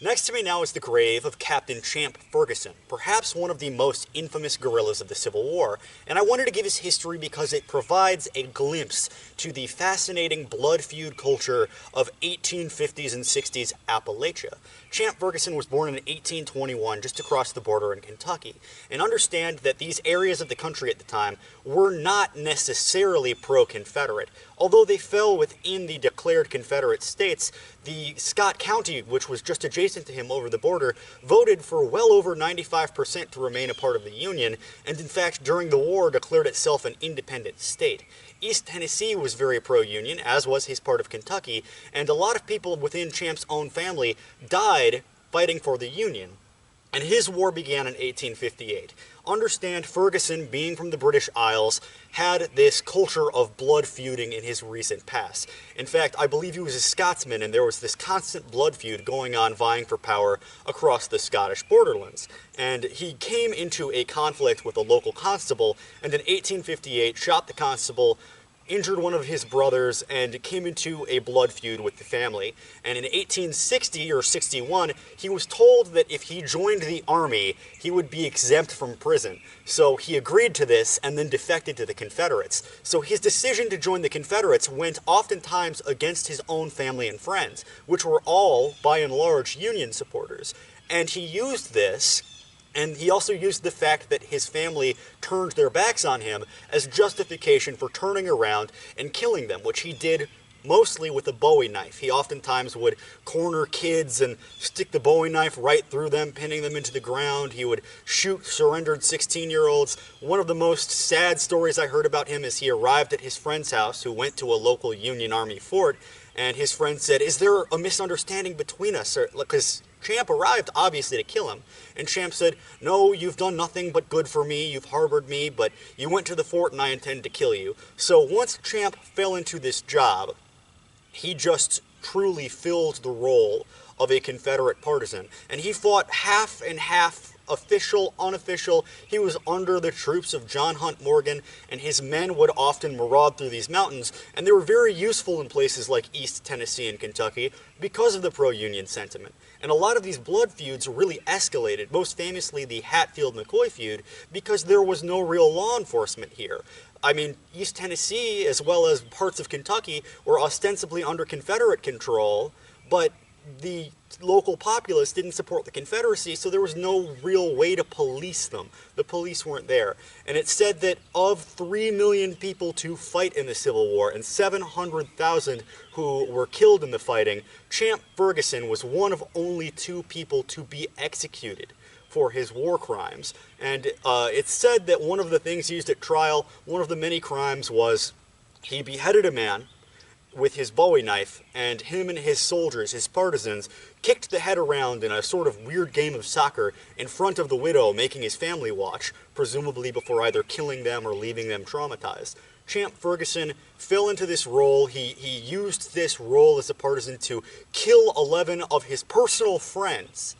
Next to me now is the grave of Captain Champ Ferguson, perhaps one of the most infamous guerrillas of the Civil War, and I wanted to give his history because it provides a glimpse to the fascinating blood feud culture of 1850s and 60s Appalachia. Champ Ferguson was born in 1821 just across the border in Kentucky, and understand that these areas of the country at the time were not necessarily pro-Confederate. Although they fell within the declared Confederate States, the Scott County, which was just adjacent to him over the border, voted for well over 95% to remain a part of the Union, and in fact during the war declared itself an independent state. East Tennessee was very pro-Union, as was his part of Kentucky, and a lot of people within Champ's own family died fighting for the Union. And his war began in 1858. Understand, Ferguson, being from the British Isles, had this culture of blood feuding in his recent past. In fact, I believe he was a Scotsman, and there was this constant blood feud going on vying for power across the Scottish borderlands. And he came into a conflict with a local constable, and in 1858 shot the constable, injured one of his brothers, and came into a blood feud with the family. And in 1860 or 61, he was told that if he joined the army, he would be exempt from prison. So he agreed to this and then defected to the Confederates. So his decision to join the Confederates went oftentimes against his own family and friends, which were all, by and large, Union supporters. And he used this, and he also used the fact that his family turned their backs on him as justification for turning around and killing them, which he did mostly with a Bowie knife. He oftentimes would corner kids and stick the Bowie knife right through them, pinning them into the ground. He would shoot surrendered 16-year-olds. One of the most sad stories I heard about him is he arrived at his friend's house, who went to a local Union Army fort, and his friend said, "Is there a misunderstanding between us?" Because Champ arrived, obviously, to kill him. And Champ said, "No, you've done nothing but good for me. You've harbored me, but you went to the fort and I intend to kill you." So once Champ fell into this job, he just truly filled the role of a Confederate partisan. And he fought half and half, official, unofficial. He was under the troops of John Hunt Morgan, and his men would often maraud through these mountains, and they were very useful in places like East Tennessee and Kentucky because of the pro-Union sentiment. And a lot of these blood feuds really escalated, most famously the Hatfield-McCoy feud, because there was no real law enforcement here. I mean, East Tennessee, as well as parts of Kentucky, were ostensibly under Confederate control, but the local populace didn't support the Confederacy, so there was no real way to police them. The police weren't there. And it's said that of 3 million people to fight in the Civil War and 700,000 who were killed in the fighting, Champ Ferguson was one of only 2 people to be executed for his war crimes. And it's said that one of the things used at trial, one of the many crimes, was he beheaded a man with his Bowie knife, and him and his soldiers, his partisans, kicked the head around in a sort of weird game of soccer in front of the widow, making his family watch, presumably before either killing them or leaving them traumatized. Champ Ferguson fell into this role. He used this role as a partisan to kill 11 of his personal friends,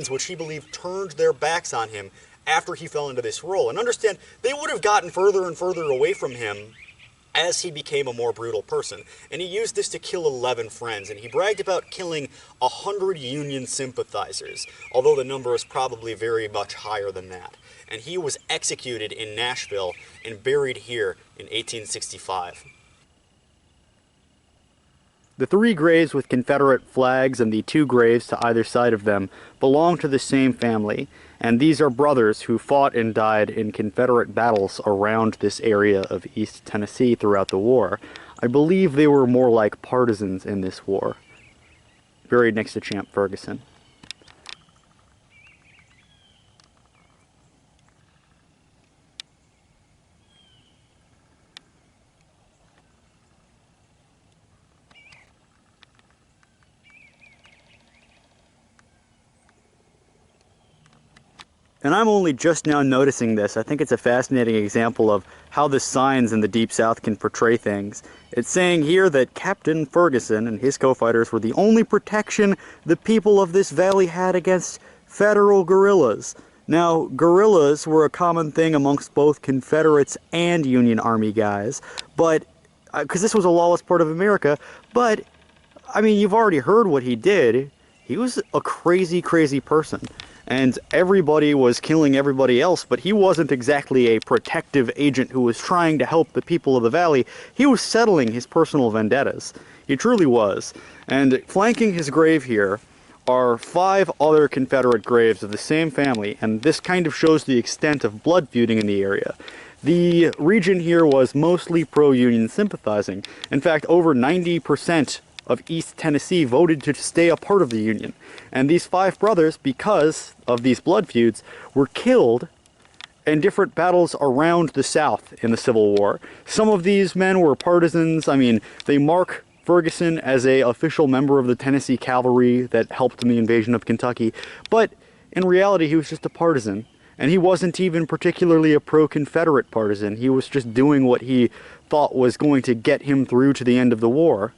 which he believed turned their backs on him after he fell into this role. And understand, they would have gotten further and further away from him as he became a more brutal person. And he used this to kill 11 friends, and he bragged about killing 100 Union sympathizers, although the number is probably very much higher than that. And he was executed in Nashville and buried here in 1865. The 3 graves with Confederate flags and the 2 graves to either side of them belong to the same family, and these are brothers who fought and died in Confederate battles around this area of East Tennessee throughout the war. I believe they were more like partisans in this war, buried next to Champ Ferguson. And I'm only just now noticing this. I think it's a fascinating example of how the signs in the Deep South can portray things. It's saying here that Captain Ferguson and his co-fighters were the only protection the people of this valley had against federal guerrillas. Now, guerrillas were a common thing amongst both Confederates and Union Army guys, but because this was a lawless part of America, but I mean, you've already heard what he did. he was a crazy, crazy person. And everybody was killing everybody else, but he wasn't exactly a protective agent who was trying to help the people of the valley. He was settling his personal vendettas. He truly was. And flanking his grave here are 5 other Confederate graves of the same family, and this kind of shows the extent of blood feuding in the area. The region here was mostly pro-Union sympathizing. In fact, over 90% of East Tennessee voted to stay a part of the Union. And these 5 brothers, because of these blood feuds, were killed in different battles around the South in the Civil War. Some of these men were partisans. I mean, they mark Ferguson as an official member of the Tennessee Cavalry that helped in the invasion of Kentucky, but in reality he was just a partisan, and he wasn't even particularly a pro-Confederate partisan. He was just doing what he thought was going to get him through to the end of the war.